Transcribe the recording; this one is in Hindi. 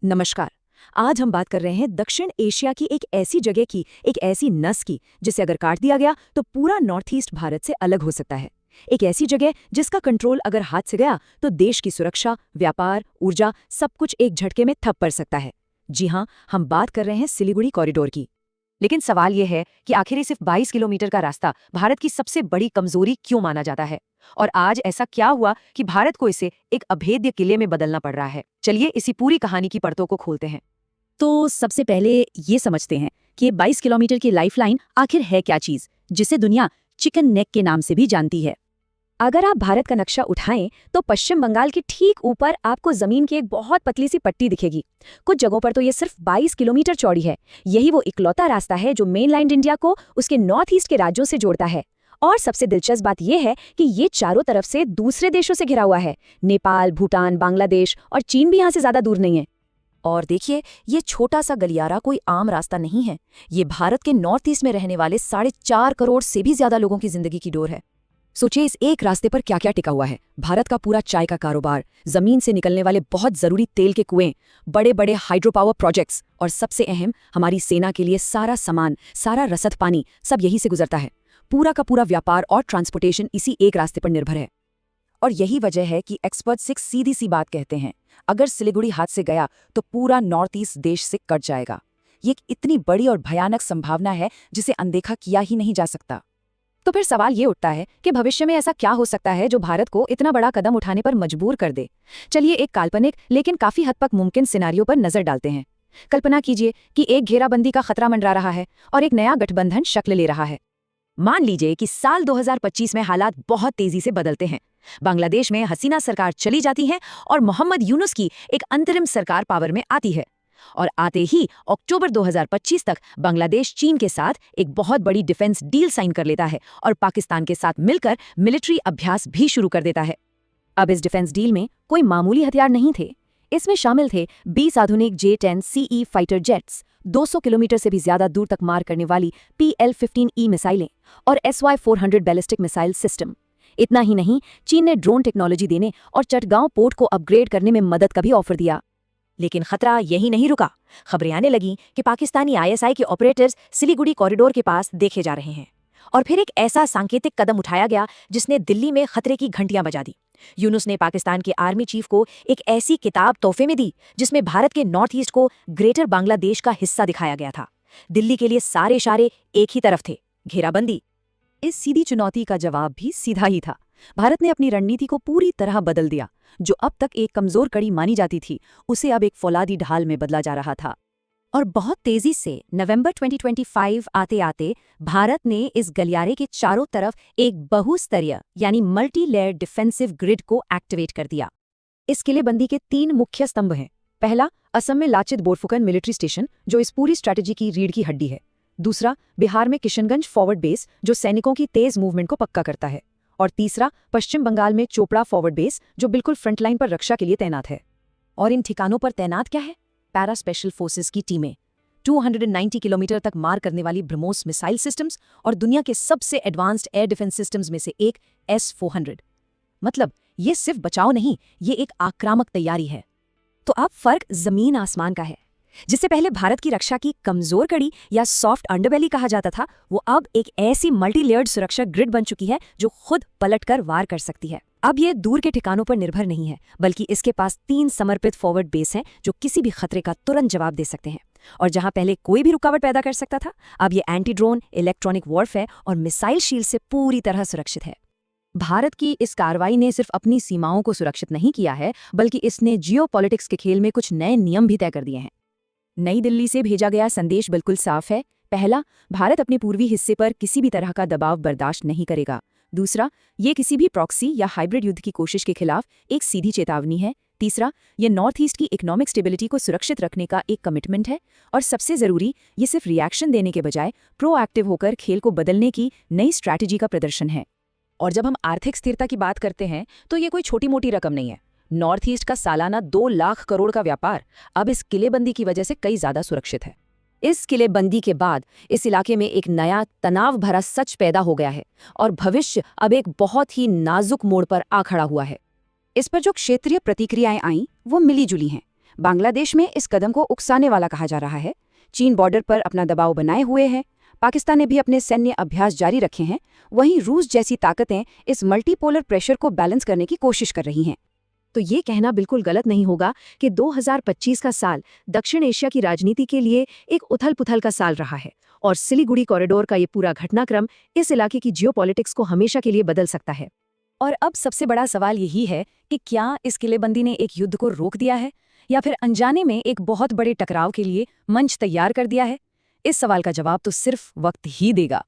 नमस्कार। आज हम बात कर रहे हैं दक्षिण एशिया की एक ऐसी जगह की, एक ऐसी नस की जिसे अगर काट दिया गया तो पूरा नॉर्थ ईस्ट भारत से अलग हो सकता है। एक ऐसी जगह जिसका कंट्रोल अगर हाथ से गया तो देश की सुरक्षा, व्यापार, ऊर्जा सब कुछ एक झटके में ठप पड़ सकता है। जी हाँ, हम बात कर रहे हैं सिलीगुड़ी कॉरिडोर की। लेकिन सवाल यह है कि आखिर ये सिर्फ 22 किलोमीटर का रास्ता भारत की सबसे बड़ी कमजोरी क्यों माना जाता है, और आज ऐसा क्या हुआ कि भारत को इसे एक अभेद्य किले में बदलना पड़ रहा है। चलिए इसी पूरी कहानी की परतों को खोलते हैं। तो सबसे पहले ये समझते हैं कि 22 किलोमीटर की लाइफलाइन आखिर है क्या चीज, जिसे दुनिया चिकन नेक के नाम से भी जानती है। अगर आप भारत का नक्शा उठाएं तो पश्चिम बंगाल के ठीक ऊपर आपको जमीन की एक बहुत पतली सी पट्टी दिखेगी। कुछ जगहों पर तो ये सिर्फ 22 किलोमीटर चौड़ी है। यही वो इकलौता रास्ता है जो मेनलैंड इंडिया को उसके नॉर्थ ईस्ट के राज्यों से जोड़ता है। और सबसे दिलचस्प बात यह है कि ये चारों तरफ से दूसरे देशों से घिरा हुआ है। नेपाल, भूटान, बांग्लादेश और चीन भी यहाँ से ज्यादा दूर नहीं है। और देखिए, ये छोटा सा गलियारा कोई आम रास्ता नहीं है। ये भारत के नॉर्थ ईस्ट में रहने वाले 4.5 करोड़ से भी ज्यादा लोगों की जिंदगी की डोर है। सोचिए इस एक रास्ते पर क्या क्या टिका हुआ है। भारत का पूरा चाय का कारोबार, जमीन से निकलने वाले बहुत जरूरी तेल के कुएं, बड़े बड़े हाइड्रो पावर प्रोजेक्ट्स और सबसे अहम हमारी सेना के लिए सारा सामान, सारा रसद पानी सब यहीं से गुजरता है। पूरा का पूरा व्यापार और ट्रांसपोर्टेशन इसी एक रास्ते पर निर्भर है। और यही वजह है कि एक्सपर्ट्स एक सीधी सी बात कहते हैं, अगर सिलीगुड़ी हाथ से गया तो पूरा नॉर्थ ईस्ट देश से कट जाएगा। ये एक इतनी बड़ी और भयानक संभावना है जिसे अनदेखा किया ही नहीं जा सकता। तो फिर सवाल ये उठता है कि भविष्य में ऐसा क्या हो सकता है जो भारत को इतना बड़ा कदम उठाने पर मजबूर कर दे। चलिए एक काल्पनिक लेकिन काफी हद तक मुमकिन सिनारियो पर नजर डालते हैं। कल्पना कीजिए कि एक घेराबंदी का खतरा मंडरा रहा है और एक नया गठबंधन शक्ल ले रहा है। मान लीजिए कि साल 2025 में हालात बहुत तेजी से बदलते हैं। बांग्लादेश में हसीना सरकार चली जाती है और मोहम्मद यूनुस की एक अंतरिम सरकार पावर में आती है। और आते ही अक्टूबर 2025 तक बांग्लादेश चीन के साथ एक बहुत बड़ी डिफेंस डील साइन कर लेता है और पाकिस्तान के साथ मिलकर मिलिट्री अभ्यास भी शुरू कर देता है। अब इस डिफेंस डील में कोई मामूली हथियार नहीं थे। इसमें शामिल थे 20 आधुनिक J-10CE फाइटर जेट्स, 200 किलोमीटर से भी ज्यादा दूर तक मार करने वाली PL-15E मिसाइलें और SY-400 बैलिस्टिक मिसाइल सिस्टम। इतना ही नहीं, चीन ने ड्रोन टेक्नोलॉजी देने और चटगांव पोर्ट को अपग्रेड करने में मदद का भी ऑफर दिया। लेकिन खतरा यही नहीं रुका। खबरें आने लगी कि पाकिस्तानी ISI के ऑपरेटर्स सिलीगुड़ी कॉरिडोर के पास देखे जा रहे हैं। और फिर एक ऐसा सांकेतिक कदम उठाया गया जिसने दिल्ली में खतरे की घंटियां बजा दी। यूनुस ने पाकिस्तान के आर्मी चीफ को एक ऐसी किताब तोहफे में दी जिसमें भारत के नॉर्थ ईस्ट को ग्रेटर बांग्लादेश का हिस्सा दिखाया गया था। दिल्ली के लिए सारे इशारे एक ही तरफ थे, घेराबंदी। इस सीधी चुनौती का जवाब भी सीधा ही था। भारत ने अपनी रणनीति को पूरी तरह बदल दिया। जो अब तक एक कमजोर कड़ी मानी जाती थी, उसे अब एक फौलादी ढाल में बदला जा रहा था। और बहुत तेजी से नवंबर 2025 आते आते भारत ने इस गलियारे के चारों तरफ एक बहुस्तरीय यानी मल्टी लेयर डिफेंसिव ग्रिड को एक्टिवेट कर दिया। इस किलेबंदी के 3 मुख्य स्तंभ हैं। पहला, असम में लाचित बोरफुकन मिलिट्री स्टेशन जो इस पूरी स्ट्रैटेजी की रीढ़ की हड्डी है। दूसरा, बिहार में किशनगंज फॉरवर्ड बेस जो सैनिकों की तेज मूवमेंट को पक्का करता है। और तीसरा, पश्चिम बंगाल में चोपड़ा फॉरवर्ड बेस जो बिल्कुल फ्रंटलाइन पर रक्षा के लिए तैनात है। और इन ठिकानों पर तैनात क्या है? पैरा स्पेशल फोर्सेस की टीमें, 290 किलोमीटर तक मार करने वाली ब्रह्मोस मिसाइल सिस्टम्स और दुनिया के सबसे एडवांस्ड एयर डिफेंस सिस्टम्स में से एक S-400। मतलब ये सिर्फ बचाव नहीं, ये एक आक्रामक तैयारी है। तो अब फर्क जमीन आसमान का है। जिससे पहले भारत की रक्षा की कमजोर कड़ी या सॉफ्ट अंडरबेली कहा जाता था, वो अब एक ऐसी मल्टी लेयर्ड सुरक्षा ग्रिड बन चुकी है जो खुद पलटकर वार कर सकती है। अब ये दूर के ठिकानों पर निर्भर नहीं है, बल्कि इसके पास 3 समर्पित फॉरवर्ड बेस हैं जो किसी भी खतरे का तुरंत जवाब दे सकते हैं। और जहां पहले कोई भी रुकावट पैदा कर सकता था, अब ये एंटी ड्रोन, इलेक्ट्रॉनिक वॉरफेयर और मिसाइल शील्ड से पूरी तरह सुरक्षित है। भारत की इस कार्रवाई ने सिर्फ अपनी सीमाओं को सुरक्षित नहीं किया है, बल्कि इसने जियोपॉलिटिक्स के खेल में कुछ नए नियम भी तय कर दिए हैं। नई दिल्ली से भेजा गया संदेश बिल्कुल साफ है। पहला, भारत अपने पूर्वी हिस्से पर किसी भी तरह का दबाव बर्दाश्त नहीं करेगा। दूसरा, ये किसी भी प्रॉक्सी या हाइब्रिड युद्ध की कोशिश के खिलाफ एक सीधी चेतावनी है। तीसरा, ये नॉर्थ ईस्ट की इकोनॉमिक स्टेबिलिटी को सुरक्षित रखने का एक कमिटमेंट है। और सबसे जरूरी, ये सिर्फ रिएक्शन देने के बजाय प्रोएक्टिव होकर खेल को बदलने की नई स्ट्रैटेजी का प्रदर्शन है। और जब हम आर्थिक स्थिरता की बात करते हैं तो ये कोई छोटी मोटी रकम नहीं है। नॉर्थ ईस्ट का सालाना 2 लाख करोड़ का व्यापार अब इस किलेबंदी की वजह से कई ज्यादा सुरक्षित है। इस किलेबंदी के बाद इस इलाके में एक नया तनाव भरा सच पैदा हो गया है और भविष्य अब एक बहुत ही नाजुक मोड़ पर आ खड़ा हुआ है। इस पर जो क्षेत्रीय प्रतिक्रियाएं आईं वो मिली जुली हैं। बांग्लादेश में इस कदम को उकसाने वाला कहा जा रहा है। चीन बॉर्डर पर अपना दबाव बनाए हुए है। पाकिस्तान ने भी अपने सैन्य अभ्यास जारी रखे हैं। वहीं रूस जैसी ताकतें इस मल्टीपोलर प्रेशर को बैलेंस करने की कोशिश कर रही हैं। तो ये कहना बिल्कुल गलत नहीं होगा कि 2025 का साल दक्षिण एशिया की राजनीति के लिए एक उथल-पुथल का साल रहा है और सिलीगुड़ी कॉरिडोर का ये पूरा घटनाक्रम इस इलाके की जियोपॉलिटिक्स को हमेशा के लिए बदल सकता है। और अब सबसे बड़ा सवाल यही है कि क्या इस किलेबंदी ने एक युद्ध को रोक दिया है या फिर अनजाने में एक बहुत बड़े टकराव के लिए मंच तैयार कर दिया है? इस सवाल का जवाब तो सिर्फ वक्त ही देगा।